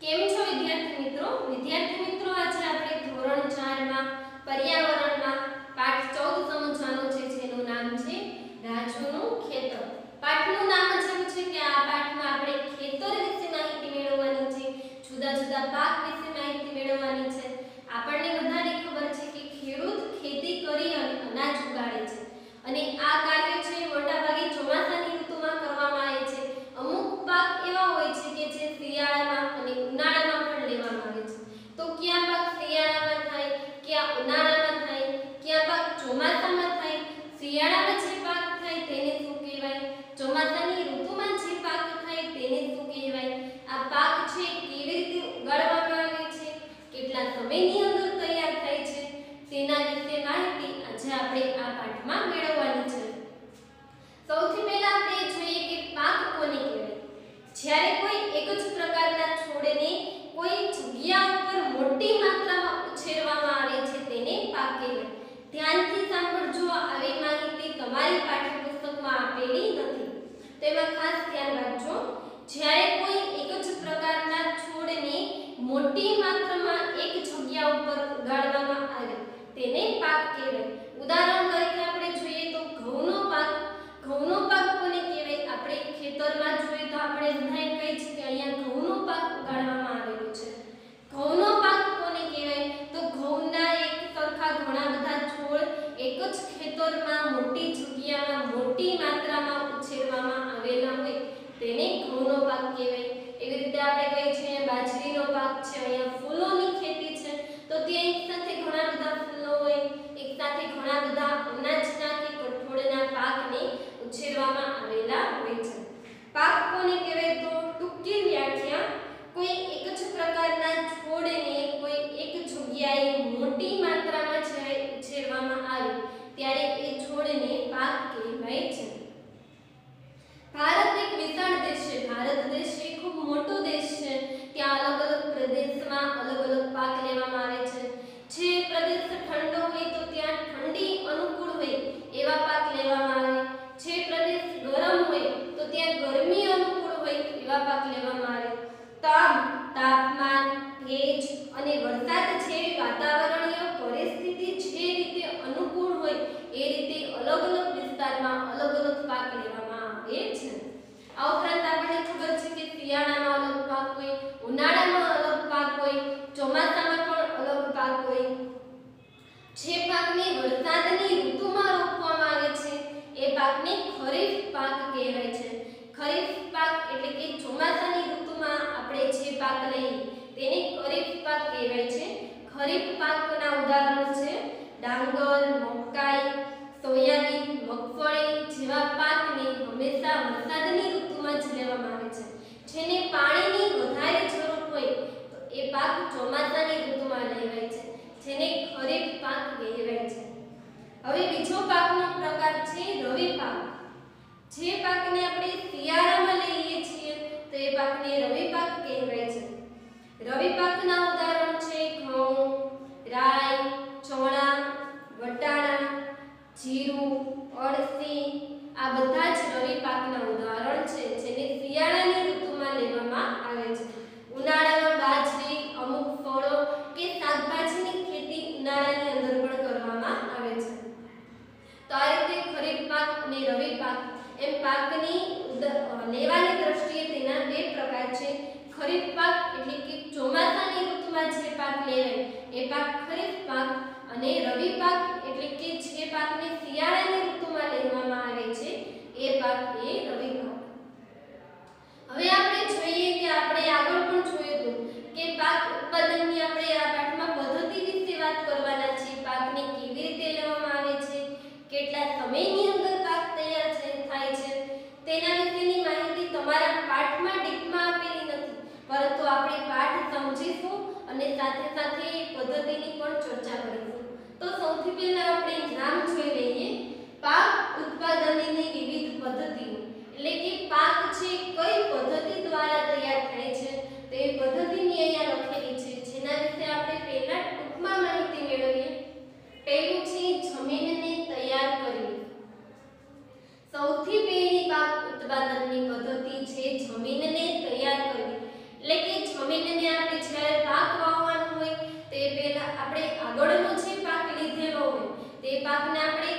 કેમ છો વિદ્યાર્થી મિત્રો? વિદ્યાર્થી મિત્રો, આજે આપણે ધોરણ 4 માં પર્યાવરણમાં પાઠ 14 સમજવાનો છે, જેનું નામ છે રાજુનું ખેતર. પાઠનું નામ જ એવું છે કે આ પાઠમાં આપણે ખેતર વિશે માહિતી મેળવવાની છે, જુદા જુદા પાક વિશે માહિતી મેળવવાની છે. આપણને બધાને ખબર છે કે ખેડૂત ખેતી કરી અને અનાજ ઉગાડે છે, અને આ કાર્ય છે મોટાભાગે ચોમાસાની ઋતુમાં કરવામાં આવે છે. અમુક પાક એવા હોય છે કે જે શિયાળામાં અને ઉનાળામાં પણ લેવામાં આવે છે. તો ક્યાં પાક શિયાળામાં થાય, ક્યાં ઉનાળામાં થાય, ક્યાં પાક ચોમાસામાં થાય. શિયાળામાં જે પાક થાય તેને શું કહેવાય, ચોમાસાની ઋતુમાં જે પાક થાય તેને શું કહેવાય, આ પાક છે કેવી રીતે ઉગાડવામાં આવે છે, કેટલા સમયની અંદર તૈયાર થાય છે, તેના વિશે માહિતી આજે આપણે આ પાઠમાં મેળવવાની છે. સૌથી પહેલા આપણે જોઈએ કે પાક કોને કહેવાય. જ્યારે કોઈ એક જ પ્રકારના છોડને કોઈ જગ્યા ઉપર મોટી માત્રામાં ઉછેરવામાં આવે છે તેને પાક કહેવાય. ધ્યાનથી સાંભળજો, આવી માહિતી તમારી પાઠ્યપુસ્તકમાં આપેલી નથી, તેમાં ખાસ ધ્યાન રાખજો. જ્યારે કોઈ એક જ પ્રકારના છોડને મોટી માત્રામાં એક જગ્યા ઉપર ઉગાડવામાં આવે તેને પાક કહેવાય. ઉદાહરણ તરીકે આપણે જોઈએ તો ઘઉંનો પાક. ઘઉંનો પાક કોને કહેવાય? આપણે ખેતરમાં જોઈએ તો આપણે બધાએ કહી છે કે અહીંયા ઘઉંનો પાક ઉગાડવામાં આવેલો છે. ઘઉંનો પાક કોને કહેવાય? તો ઘઉંના એક સરખા ઘણા બધા છોડ એક જ ખેતરમાં મોટી જગ્યામાં મોટી માત્રામાં ઉછેરવામાં આવેલા હોય તેને ઘઉંનો પાક કહેવાય. એવી રીતે આપણે કહી છે બાજરીનો પાક છે, અહીંયા ફૂલોની ખેતી છે, તો ત્યાં એક સાથે ઘણા બધા ફૂલો હોય, એક સાથે ઘણા બધા અનાજના કે કઠોળના પાકને ઉછેરવામાં આવેલા હોય છે. પાક કોને કહેવાય? તો ટૂંકી વ્યાખ્યા, કોઈ એક જ પ્રકારના છોડને કોઈ એક જગ્યાએ મોટી માત્રામાં જ્યારે ઉછેરવામાં આવે ત્યારે એ છોડને પાક કહેવાય છે. ભારત એક વિશાળ દેશ છે. ભારત દેશ એ ખૂબ મોટો દેશ છે. ત્યાં અલગ અલગ પ્રદેશમાં અલગ અલગ પાક લેવામાં આવે છે. જે પ્રદેશ ઠંડો હોય તો ત્યાં ઠંડી અનુકૂળ હોય એવા પાક લેવામાં આવે. જે પ્રદેશ ગરમ હોય તો ત્યાં ગરમી અનુકૂળ હોય એવા પાક લેવામાં આવે. તાપમાન, ભેજ અને વરસાદ જેવી વાતાવરણીય પરિસ્થિતિ જે રીતે અનુકૂળ હોય એ રીતે અલગ અલગ વિસ્તારમાં અલગ અલગ પાક લેવામાં આવે છે. આ ઉપરાંત આપણને ખબર છે કે શિયાળામાં અલગ પાક હોય, ઉનાળામાં અલગ પાક હોય, ચોમાસામાં પણ અલગ પાક હોય. જે પાકને વરસાદની ઋતુમાં રોપવામાં આવે છે એ પાકને ખરીફ પાક કહેવાય છે. ખરીફ પાક એટલે કે ચોમાસાની ઋતુમાં આપણે જે પાક લઈએ તેને ખરીફ પાક કહેવાય છે. ખરીફ પાકના ઉદાહરણ છે ડાંગર, મકાઈ, સોયાબીન, મગફળી જેવા પાકને હંમેશા વરસાદની ઋતુમાં જ લેવામાં આવે છે. જેને પાણીની વધારે જરૂર હોય તો એ પાક ચોમાસાની ઋતુમાં લેવાય છે, જેને ખરીફ પાક કહેવાય છે. હવે બીજો પાકનો પ્રકાર છે રવિ પાક. જે પાકને આપણે શિયાળામાં લઈએ છીએ તો એ પાકને રવિ પાક કહેવાય છે. રવિ પાકના ઉદાહરણ છે ઘઉં, રાઈ, ચોળા, વટાણા, જીરું, અળસી. આ બધા જ રવિ પાકના ઉદાહરણ છે જેને શિયાળાની ઋતુમાં લેવામાં આવે છે. ઉનાળામાં બાજરી, અમુક ફળો કે શાકભાજીની ખેતી ઉનાળાની અંદર પણ કરવામાં આવે છે. તો આ રીતે ખરીફ પાક અને રવિ પાક એમ પાકની લેવાની દ્રષ્ટિએ તેના બે પ્રકાર છે. ખરીફ પાક એટલે કે ચોમાસાની ઋતુમાં જે પાક લેવાય એ પાક ખરીફ પાક, અને રવિ પાક એટલે કે જે પાકને શિયાળાની ઋતુમાં લેવામાં આવે છે એ પાક એ રવિ પાક. હવે આપણે જોઈએ કે આપણે આગળ પણ જોયું કે પાક ઉત્પાદનની આપણે આ પાઠમાં પદ્ધતિ વિશે વાત કરવાના છે. પાકને કેવી રીતે લેવામાં આવે છે, કેટલા સમયની અંદર પાક તૈયાર થાય છે, તેના વિશેની માહિતી તમારા પાઠમાં ડીપમાં આપેલી નથી, પરંતુ આપણે પાઠ સમજીશું અને સાથે સાથે પદ્ધતિની પણ ચર્ચા કરીશું. તો સૌથી પહેલા આપણે નામ જોઈ લઈએ. પાક ઉત્પાદનની વિવિધ પદ્ધતિઓ, એટલે કે પાક છે કઈ પદ્ધતિ દ્વારા તૈયાર થાય છે તો એ પદ્ધતિની અહીંયા લખેલી છે, જેના વિશે આપણે પહેલા ટૂંકમાં માહિતી મેળવીએ. પહેલું છે જમીનને તૈયાર કરવી. સૌથી પહેલી પાક ઉત્પાદનની પદ્ધતિ છે જમીનને તૈયાર કરવી, એટલે કે જમીનને આપણે જ્યારે પાક વાવવાનો હોય તે પહેલા આપણે આગળનો જે પાક લીધેલો હોય તે પાકને આપણે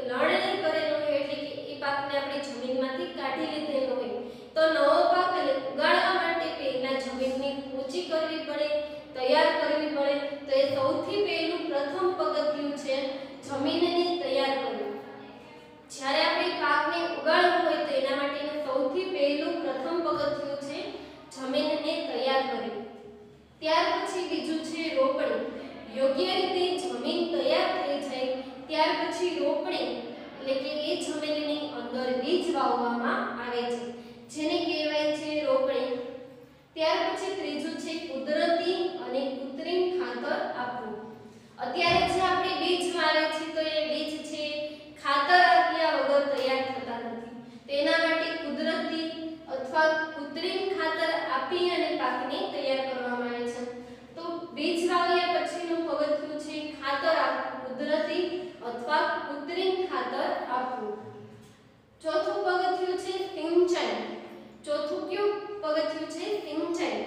લણણી કરેલો હોય એટલે કે એ પાકને આપણે જમીનમાંથી કાઢી લીધેલો હોય તો નવો પાક ઉગાડવા માટે પહેલા જમીનને પોચી કરવી પડે, તૈયાર કરવી પડે. તો એ સૌથી પહેલું પ્રથમ પગથિયું છે જમીનને તૈયાર કરવી. જ્યારે આપણે પાકને ઉગાડવો હોય તો એના માટેનું સૌથી પહેલું પ્રથમ પગથિયું છે જમીનને તૈયાર કરવી. ત્યાર પછી બીજું છે રોપણી. યોગ્ય રીતે જમીન તૈયાર થઈ જાય ત્યાર પછી રોપણી એટલે કે એ જમીનની અંદર બીજ વાવવામાં આવે છે જેને કહેવાય છે રોપણી. ત્યાર પછી ત્રીજું છે કુદરતી અને કૃત્રિમ ખાતર આપવું. અત્યારે જે આપણે બીજ વાવે છે તો એ બીજ છે ખાતર આપ્યા વગર તૈયાર થતા નથી. તેના માટે કુદરતી અથવા કૃત્રિમ ખાતર આપી અને પાકને તૈયાર કરવામાં આવે છે. તો બીજ વાવ્યા પછીનું પગથિયું છે ખાતર આપવું, કુદરતી અથવા કૃત્રિમ ખાતર આપવું. ચોથું પગથિયું છે સિંચાઈ. ચોથું કયું પગથિયું છે સિંચાઈ.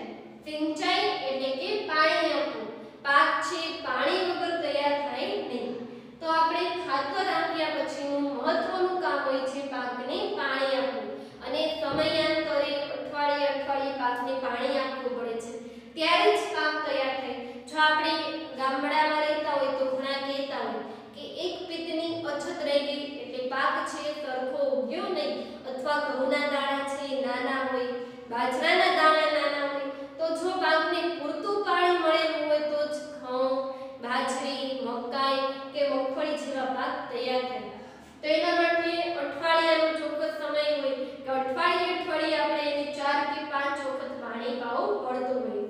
સિંચાઈ એટલે કે પાણી આપવું. પાક છે પાણી વગર તૈયાર થાય નહીં. તો આપણે ખાતર આપ્યા પછીનું મહત્વનું કામ હોય છે પાકને પાણી આપવું અને સમયાંતરે અઠવાડિયે પાકને પાણી આપવું પડે છે ત્યારે જ પાક તૈયાર થાય. જો આપણે ગામડામાં રહેતા હોય તો ઘણા કહેતા હોય કે એક પિત્તની અછત રહી ગઈ એટલે પાક છે સરખો ઉગ્યો નહીં અથવા ઘઉંના દાણા છે નાના હોય, બાજરાના દાણા નાના હોય તો જો પાકને પૂરતું પાણી મળેલું હોય તો જ ઘઉં, બાજરી, મકાઈ કે મગફળી જેવા પાક તૈયાર થાય. તો એના માટે અઠવાડિયાનો ચોક્કસ સમય હોય કે અઠવાડિયે આપણે એને 4 કે 5 વખત પાણી પાવું પડતું હોય.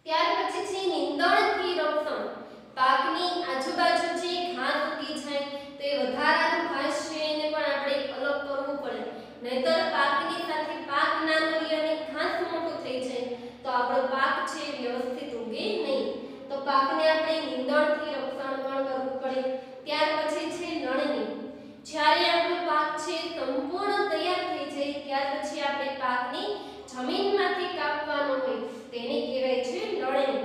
ત્યાર પછી છે નીંદણથી રક્ષણ. પાકની આજુબાજુ જે ઘાસ ઉગી જાય તો એ વધારાનું ઘાસ છે એને પણ આપણે અલગ કરવું પડે. નહીતર પાકની સાથે પાક નાનો રહી અને ઘાસ મોટું થઈ જાય તો આપણો પાક છે વ્યવસ્થિત ઉગે નહીં. તો પાકને આપણે નીંદણથી રક્ષણ પણ કરવું પડે. ત્યાર પછી છે લણણી. જ્યારે આપણો પાક છે સંપૂર્ણ તૈયાર થઈ જાય ત્યાર પછી આપણે પાકને જમીનમાંથી કાપવાનો હોય તેને કહેવાય છે લણણી.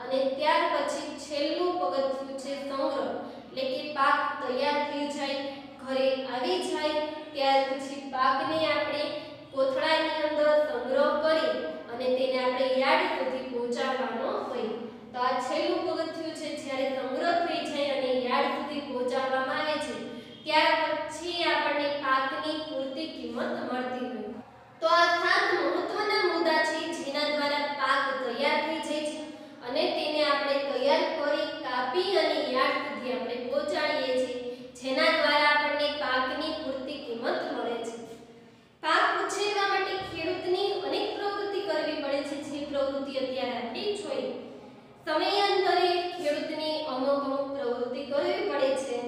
અને ત્યાર પછી છેલ્લું પગથિયું છે સંગ્રહ. એટલે કે પાક તૈયાર થઈ જાય, ઘરે આવી જાય ત્યાર પછી પાકને આપણે કોથળાની અંદર સંગ્રહ કરી અને તેને આપણે યાર્ડ સુધી પહોંચાડવાનો હોય. તો આ છેલ્લું પગથિયું છે જ્યારે સંગ્રહ થઈ જાય અને યાર્ડ સુધી પહોંચાડવામાં આવે છે ત્યાર પછી આપણને પાકની પૂરતી કિંમત મળતી હોય. તો આ 7 મહત્વના મુદ્દા છે જેના દ્વારા પાક તૈયાર થઈ જાય છે અને તેને આપણે તૈયાર કરી કાપી અને યાર્ડ સુધી આપણે પહોંચાડીએ છીએ જેના દ્વારા આપણને પાકની પૂરતી કિંમત મળે છે. પાક ઉછેરવા માટે ખેડૂતની અનેક પ્રવૃત્તિ કરવી પડે છે જે પ્રવૃત્તિ અત્યારે આપણે જોઈ. સમયાંતરે ખેડૂતની અમુક પ્રવૃત્તિ કરવી પડે છે.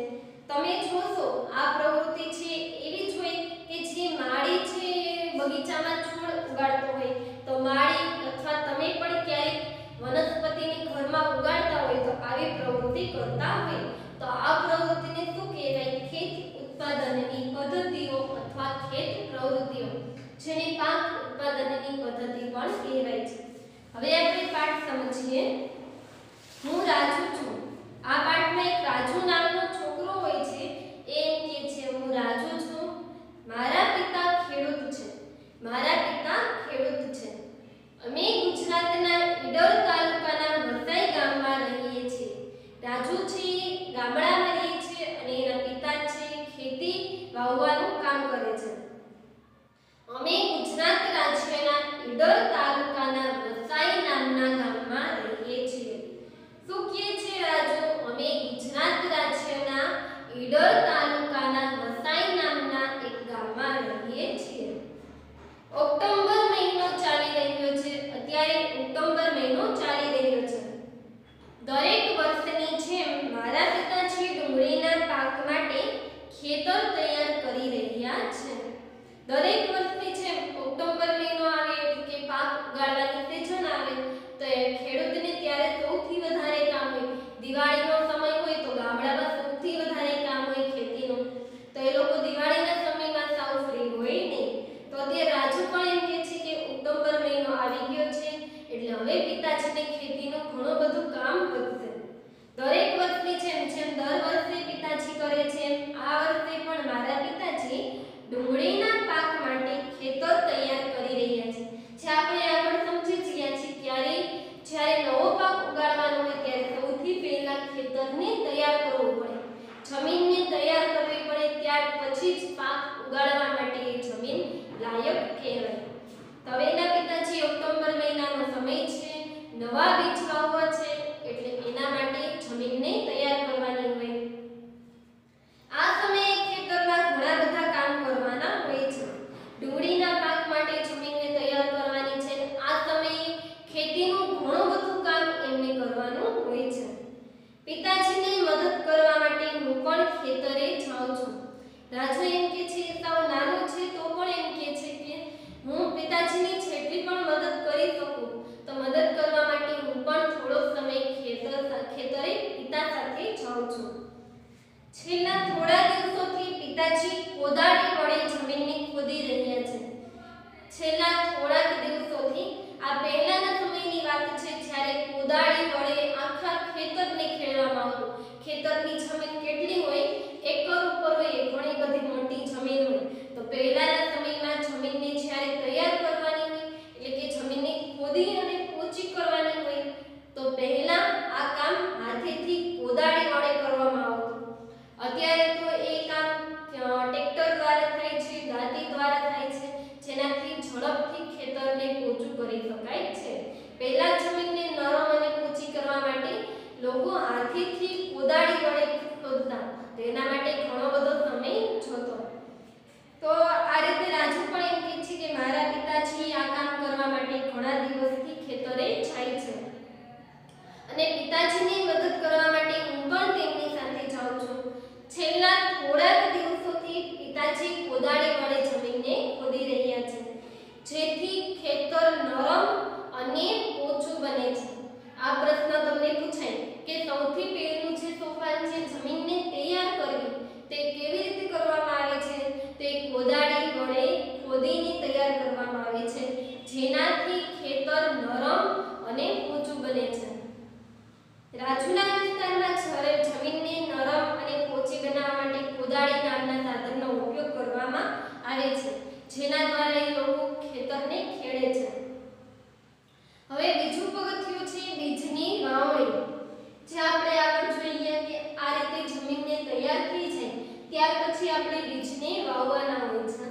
તમે જોશો આ પ્રવૃત્તિ છે એવી જ હોય કે જે માળી છે બગીચામાં છોડ ઉગાડતો હોય તો માળી અથવા તમે પણ ક્યારેક વનસ્પતિને ઘરમાં ઉગાડતા હોય તો આવી પ્રવૃત્તિ કરતા હોય તો આ પ્રવૃત્તિને શું કહેવાય? ખેત ઉત્પાદનની પદ્ધતિઓ અથવા ખેત પ્રવૃત્તિઓ જેને પાક ઉત્પાદનની પદ્ધતિ પણ કહેવાય છે. હવે આપણે પાઠ સમજીએ. હું રાજુ છું. આ પાઠમાં એક રાજુ નામનો છોકરો હોય છે એ એમ કહે છે હું રાજુ છું, મારા પિતા ખેડૂત છે. મારા પિતા ખેડૂત છે. અમે ગુજરાતના ઈડર તાલુકાના વસાઈ ગામમાં રહીએ છીએ. રાજુ છે ગામડામાં રહે છે અને એના પિતા છે ખેતી વાવવાનું કામ કરે છે. અમે ગુજરાત રાજ્યના ઈડર તાલુકાના વસાઈ નામના ગામમાં રહીએ છીએ. શું કહે છે રાજુ? અમે ગુજરાત રાજ્યના ઈડર તાલુકાના વસાઈ નામના એક ગામમાં રહીએ છીએ. ઓક્ટોબર મહિનો ચાલી રહ્યો છે. અત્યારે ઓક્ટોબર મહિનો ચાલી રહ્યો છે. દરેક વર્ષની જેમ મારા પિતાજી ડુંગળીના પાક માટે ખેતર તૈયાર કરી રહ્યા છે. દરેક વર્ષની જેમ ઓક્ટોબર મહિનો આવે એટલે કે પાક ઉગાડવાની સિઝન આવે તો એ ખેડૂતને ત્યારે સૌથી વધારે કામ હોય. દિવાળીનો સમય હોય તો ગામડામાં સૌથી વધારે કામ હોય ખેતીનું. તો એ લોકો દિવાળીના સમયમાં સાવ ફ્રી હોય નહીં. તો અત્યારે રાજુ પણ એમ કહે છે કે ઓક્ટોબર મહિનો આવી ગયો છે કહેવાય. તો હવે એના પિતાજી ઓક્ટોબર મહિનાનો સમય છે, નવા બીજ વાવવા છે, એટલે એના માટે જમીનને તૈયાર કરવાની હોય. આ સમયે ખેતરમાં ઘણા બધા કામ કરવાના હોય છે. ડુંગળીના પાક માટે જમીનને તૈયાર કરવાની છે. આ સમયે ખેતીનું ઘણું બધું કામ એમને કરવાનું હોય છે. પિતાજીને મદદ કરવા માટે હું પણ ખેતરે જાઉં છું. રાજુ એમ કે છે સાવ નાનો છે તો પણ એમ કે છે કે હું પિતાજીની જેટલી પણ મદદ કરી શકું તો મદદ કરવા માટે હું પણ થોડો સમય ખેતરે પિતા સાથે જાઉં છું. છેલ્લા થોડા દિવસોથી પિતાજી કોદાળી વડે જમીનને ખોદી રહ્યા છે. છેલ્લા થોડાક દિવસોથી, આ પહેલાના સમયની વાત છે જ્યારે કોદાળી વડે આખા ખેતરને ખેડવામાં આવતું. ખેતરની જમીન કેટલી હોય, એકર ઉપર હોય, ઘણી બધી મોટી જમીન હોય. તો પહેલાના સમયમાં જમીનને જ્યારે તૈયાર કરવાની હોય, એટલે કે જમીનને ખોદી અને પોચી કરવાની હોય, તો પહેલા આ કામ હાથેથી કોદાળી વડે કરવામાં આવતું. અત્યારે તો એ કામ ટ્રેક્ટર દ્વારા થાય છે, દાંતી દ્વારા થાય છે, જેનાથી ઝડપથી ખેતરને પોચું કરી શકાય છે. પહેલા જમીનને નરમ અને પોચી કરવા માટે લોકો હાથેથી કોદાળી વડે ખોદતા. તેના માટે ઘણો બધો સમય જોતો. તો આ રીતે રાજુ પણ એમ કહે છે કે મારા પિતાજી આ કામ કરવા માટે ઘણા દિવસથી ખેતરે જાય છે અને પિતાજીની મદદ કરવા માટે હું પણ તેમની સાથે જાઉં છું. છેલ્લા થોડાક દિવસોથી પિતાજી કોદાળી વડે જમીનને ખોદી રહ્યા છે, જેથી ખેતર નરમ અને પોચું બને છે. આ પ્રશ્ન તમને પૂછાય કે સૌથી પહેલું જે સોપાન છે જમીનને તૈયાર કરવી, તે કેવી રીતે કરવામાં આવે છે? તે કોદાળી વડે ખોદીને તૈયાર કરવામાં આવે છે, જેનાથી ખેતર નરમ અને પોચું બને છે. રાજુલા વિસ્તારમાં જમીનને નરમ અને પોચી બનાવવા માટે કોદાળી નામના સાધનનો ઉપયોગ કરવામાં આવે છે, જેના દ્વારા એ લોકો ખેતરને ખેડે છે. હવે બીજું પગથિયું છે બીજની વાવણી. જે આપણે આગળ જોઈએ કે આ રીતે જમીનને તૈયાર થઈ જાય ત્યાર પછી આપણે બીજને વાવવાના હોય છે.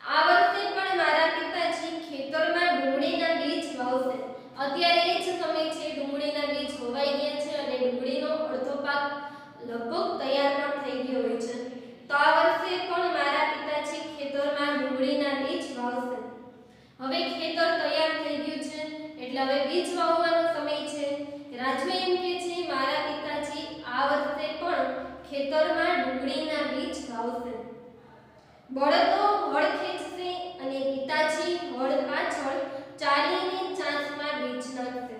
આ વર્ષે પણ મારા પિતાજી ખેતરમાં ડુંગળીના બીજ વાવશે. અત્યારે એ જ સમય છે, ડુંગળીના બીજ વવાઈ ગયા છે અને ડુંગળીનો અડધો પાક લગભગ તૈયાર પણ થઈ ગયો હોય છે. તો આ વર્ષે પણ મારા પિતાજી ખેતરમાં ડુંગળીના બીજ વાવશે. હવે ખેતર તૈયાર થઈ ગયું છે એટલે હવે બીજ વાવવાનો સમય છે. રાજુ એમ કે છે મારા પિતાજી આ વર્ષે પણ ખેતરમાં ડુંગળીના બીજ વાવશે. બળદો હળ ખેંચશે અને પિતાજી હળ પાછળ ચાલીને ચાંચમાં બીજ નાખશે.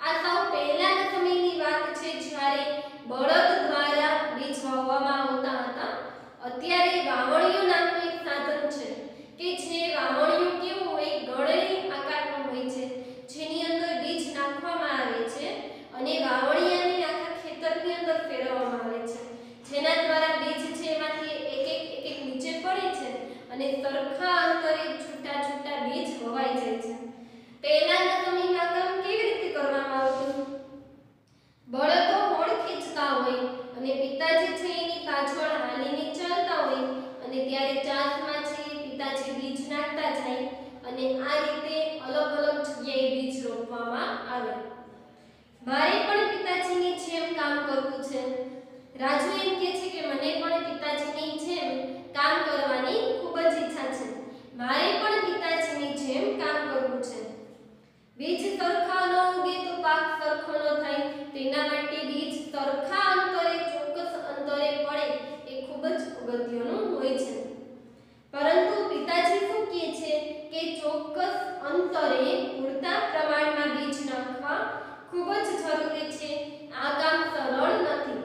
આ સૌ પહેલાના સમયની વાત છે જ્યારે બળદ દ્વારા બીજ વાવવામાં આવતા હતા. અત્યારે વાવણીઓ નામનું એક સાધન છે કે જે વાવણીઓ કેવું હોય, ગળણી આકારનું હોય છે, જેની અંદર બીજ નાખવામાં આવે છે અને વાવણીયાને આખા ખેતરની અંદર ફેરવવામાં આવે છે, જેના દ્વારા બીજ છે એમાંથી એક નીચે પડે છે અને સરખા અંતરે છૂટા છૂટા બીજ વવાઈ જાય છે. પહેલાના સમયમાં કામ કેવી રીતે કરવામાં આવતું? બળદો હોળ ખેંચતા હોય અને પિતાજી છે એની પાછળ હાલીને ચાલતા હોય અને ત્યારે ચાંચમાં છે પિતાજી બીજ નાખતા જાય અને આ રીતે અલગ અલગ જગ્યાએ બીજ રોપવામાં આવે. મારે પણ પિતાજીની જેમ કામ કરવું છે. રાજુ એમ કહે છે કે મને પણ પિતાજીની જેમ કામ કરવાની ખૂબ જ ઈચ્છા છે. મારે પણ પિતાજીની જેમ કામ કરવું છે. બીજ સરખા ન ઉગે તો પાક સરખો ન થાય, તેના માટે બીજ સરખા અંતરે ચોક્કસ અંતરે પડે એ ખૂબ જ અગત્યનું હોય છે. પરંતુ પિતાજી શું કહે છે કે ચોક્કસ અંતરે પૂરતા પ્રમાણમાં બીજ નાખવા ખૂબ જ જરૂરી છે. આ કામ સરળ નથી.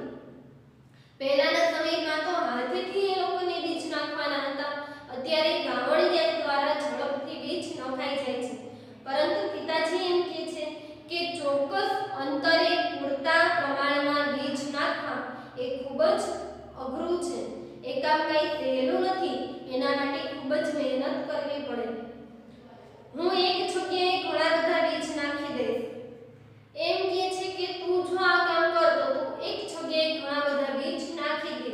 પહેલાના સમયમાં તો હાથેથી એ લોકોને બીજ નાખવાના હતા. અત્યારે વાવણીયા દ્વારા ઝડપથી બીજ નખાઈ જાય છે. પરંતુ પિતાજી એમ કહે છે કે ચોક્કસ અંતરે પૂરતા પ્રમાણમાં બીજ નાખવા એ ખૂબ જ અઘરું છે. એ કામ કંઈ સહેલું નથી. એના માટે ખૂબ જ મહેનત કરવી પડે. હું એક જગ્યાએ ઘણા બધા બીજ નાખી દઈશ. એમ કહે છે કે તું જો આ કામ કરતો તું એક જગ્યાએ ઘણા બધા બીજ નાખી દે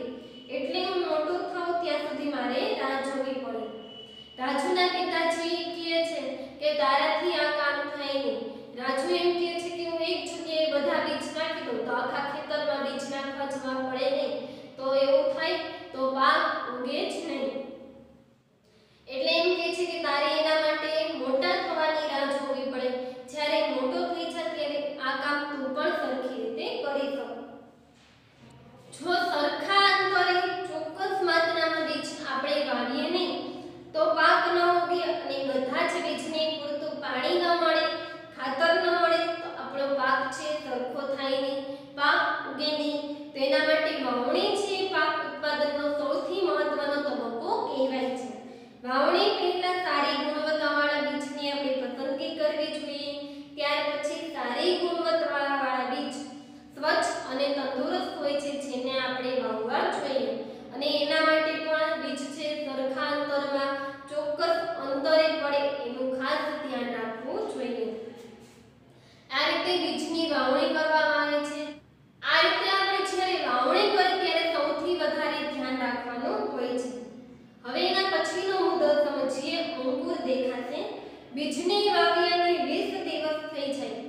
એટલે હું મોટો થાઉં ત્યાં સુધી મારે રાહ જોવી પડે. રાજુના પિતા બીજને વાવ્યાને 20 દિવસ થઈ જાય,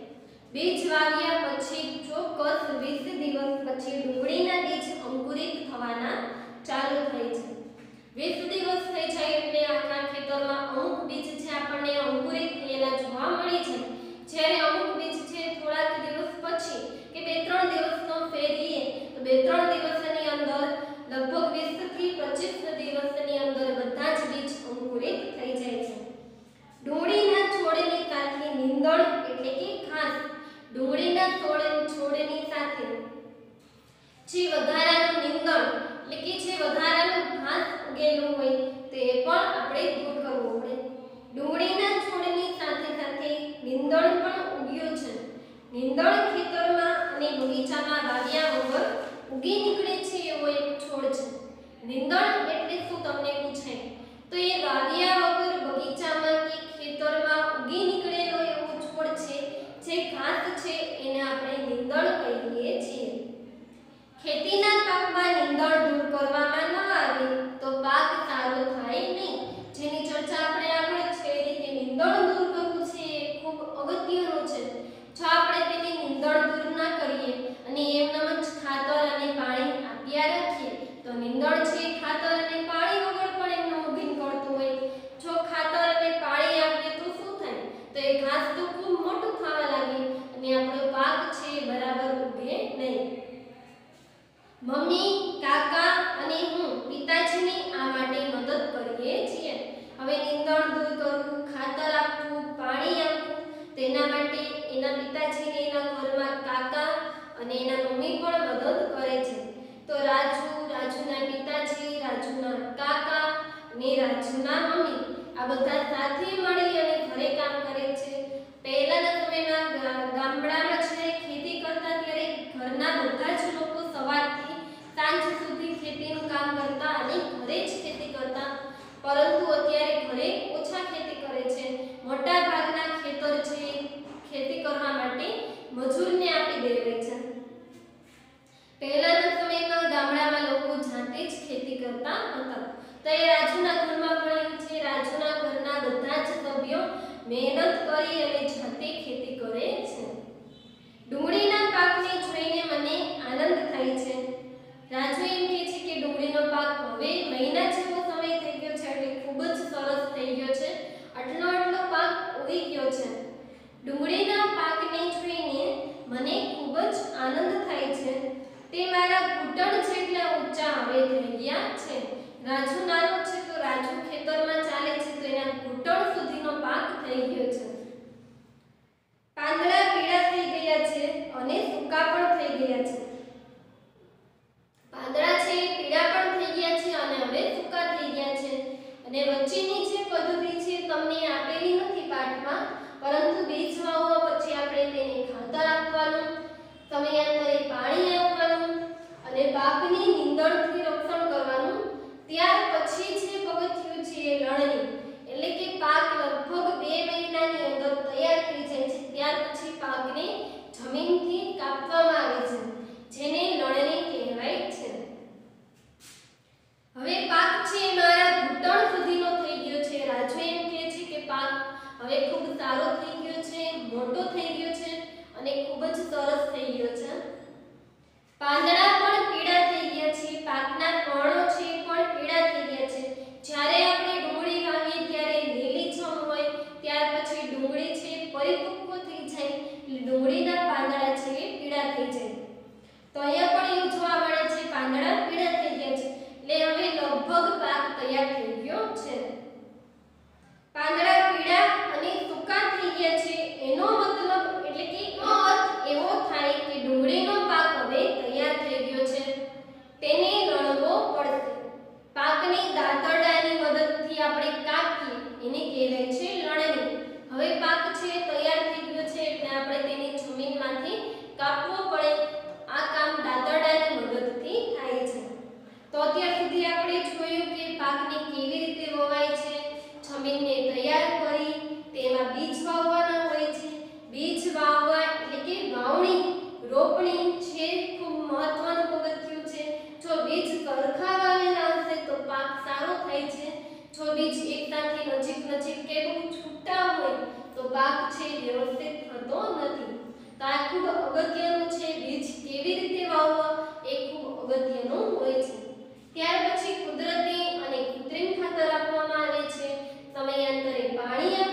બીજ વાવ્યા પછી ચોક્કસ 20 દિવસ પછી ડુંગળીના બીજ અંકુરિત થવાના ચાલુ થાય છે। 20 દિવસ થઈ જાય એટલે આખા ખેતરમાં અમુક બીજ છે આપણને અંકુરિત થયેલા જોવા મળે છે। જ્યારે અમુક બીજ છે થોડાક દિવસ પછી કે 2-3 દિવસનો ફેરીએ તો 2-3 દિવસની અંદર લગભગ 20 થી 25 દિવસની અંદર બધા જ બીજ અંકુરિત થઈ જાય છે। ડુંગળીના છોડની સાથે નીંદણ એટલે કે ઘાસ, ડુંગળીના છોડની સાથે જે વધારાનું નીંદણ એટલે કે જે વધારાનું ઘાસ ઉગેલું હોય તે પણ આપણે દૂર કરવું પડે। ડુંગળીના છોડની સાથે સાથે નીંદણ પણ ઉગ્યું છે। નીંદણ ખેતરમાં અને બગીચામાં વાવ્યા વગર ઉગી નીકળે છે એવો એક છોડ છે। નીંદણ એટલે શું તમને પૂછાય તો એ વાવ્યા વગર બગીચામાં કે ખેતરમાં ઉગી નીકળેલો એવો છોડ છે, જે ઘાસ છે એને આપણે નીંદણ કહીએ છીએ। ખેતીના પાકમાં નીંદણ દૂર કરવામાં ન આવે તો પાક સારો થાય નહીં, જેની ચર્ચા આપણે આગળ જ કરી કે નીંદણ દૂર કરવું છે એ ખૂબ અગત્યનું છે। જો આપણે તેની નીંદણ દૂર ન કરીએ અને એમનેમ જ ખાતર અને પાણી આપ્યા રાખીએ તો નીંદણ છે ખાતર અને પાણી વગર પણ એમનું ઉગી નીકળતું હોય। જો ખાતર અને પાણી આપીએ તો શું થાય તો એ ઘાસ તો ખૂબ મોટું થવા લાગે અને આપણો પાક છે બરાબર ઉગે નહીં। મમ્મી, કાકા અને હું પિતાજીની આ માટે મદદ કરીએ છીએ। હવે નીંદણ દૂર કરવું, ખાતર આપવું, પાણી આપવું તેના માટે એના પિતાજીને એના ઘરમાં કાકા અને એના મમ્મી પણ મદદ કરે છે। તો રાજુ, રાજુના પિતાજી, રાજુના કાકા અને રાજુના મમ્મી આ બધા સાથે મળી અને ઘરે કામ કરે છે। પહેલાના સમયમાં ગામડામાં છે ખેતી કરતા ત્યારે ઘરના બધા જ લોકો સવારથી સાંજ સુધી ખેતીનું કામ કરતા અને ઘરે જ ખેતી કરતા, પરંતુ અત્યારે ઘરે ઓછા ખેતી કરે છે। મોટા ભાગના ખેતર છે ખેતી કરવા માટે મજૂરને આપી દેવાય છે। પહેલાના સમયમાં ગામડામાં લોકો જાતે જ ખેતી કરતા હતા। તો એ રાજુના ઘરમાં ભણ્યું છે। રાજુના ઘરના બધા જ સભ્યો મહેનત કરી અને જાતે ખેતી કરે છે। ડુંગળીના પાકને જોઈને મને આનંદ થાય છે। રાજુ એમ કહે છે કે ડુંગળીનો પાક હવે મહિના જેવો સમય થઈ ગયો છે એટલે ખૂબ જ સરસ થઈ ગયો છે, આટલો પાક ઉગી ગયો છે। ડુંગળીના પાકને જોઈને મને ખૂબ જ આનંદ થાય છે। તે મારા ઘૂંટણ જેટલા ઊંચા હવે થઈ ગયા છે। રાજુ નાનો છે તો રાજુ ખેતરમાં ચાલે છે તો એના ઘૂંટણ સુધીનો પાક થઈ ગયો છે। પાંદડા પીળા થઈ ગયા છે અને સૂકા પણ થઈ ગયા છે। પાંદડા છે પીળા પણ થઈ ગયા છે અને હવે સૂકા થઈ ગયા છે। અને વચ્ચેની જે પદ્ધતિ છે તમને આપેલી નથી પાઠમાં, પરંતુ બીજ વાવવા પછી આપણે તેને ખાતર આપવાનું, સમયાંતરે પાણી આપવાનું અને પાકની નીંદણથી રક્ષણ કરવાનું। ત્યાર પછી જે પગથિયું છે એ લણણી એટલે કે પાક લગભગ 2 મહિનાની અંદર તૈયાર થઈ જાય છે। ત્યાર પછી પાકને જમીનથી કાપવામાં આવે છે, જેને લણણી કહેવાય છે। હવે પાક છે મારા ઘૂંટણ સુધીનો થઈ ગયો છે। રાજુ એમ કહે છે કે પાક હવે ખૂબ સારો થઈ ગયો છે, મોટો થઈ ગયો છે અને ખૂબ જ સરસ થઈ ગયો છે। પાંદડા પણ પીળા થઈ ગયા છે, પાકના પર્ણો છે પણ પીળા થઈ ગયા છે। જ્યારે આપણે ડુંગળી વાવીએ ત્યારે લીલીછમ હોય, ત્યાર પછી ડુંગળી છે પરિપક્વ થઈ જાય એટલે ડુંગળીના પાંદડા છે એ પીળા થઈ જાય। તો અહીંયા પણ એવું જોવા મળે છે પાંદડા પીળા થઈ ગયા છે એટલે હવે લગભગ પાક તૈયાર થઈ ગયો છે। પાંદડા પીળા અને સૂકા થઈ ગયા છે એનો મતલબ એટલે કે અર્થ એવો થાય કે ડુંગળીનો પાક હવે તૈયાર થઈ ગયો છે, તેને લણવો પડશે। પાકને દાંતરડાની મદદથી આપણે કાપીએ એને કહેવાય છે લણણી। હવે પાક છે તૈયાર થઈ ગયો છે એટલે આપણે તેને જમીનમાંથી કાપવો પડે। આ કામ દાંતરડાની મદદથી થાય છે। તો અત્યાર સુધી આપણે જોયું કે પાકને કેવી રીતે વવાય છે, જમીનને તૈયાર કરી તેમાં બીજ વાવવાના હોય છે। બીજ વાવવા એટલે કે વાવણી, રોપણી છે ખૂબ મહત્વનું પગથિયું છે। જો બીજ સરખા વાવેલા હશે તો પાક સારો થાય છે। જો બીજ એકસાથે નજીક કે બહુ છૂટા હોય સમયાંતરે પાણી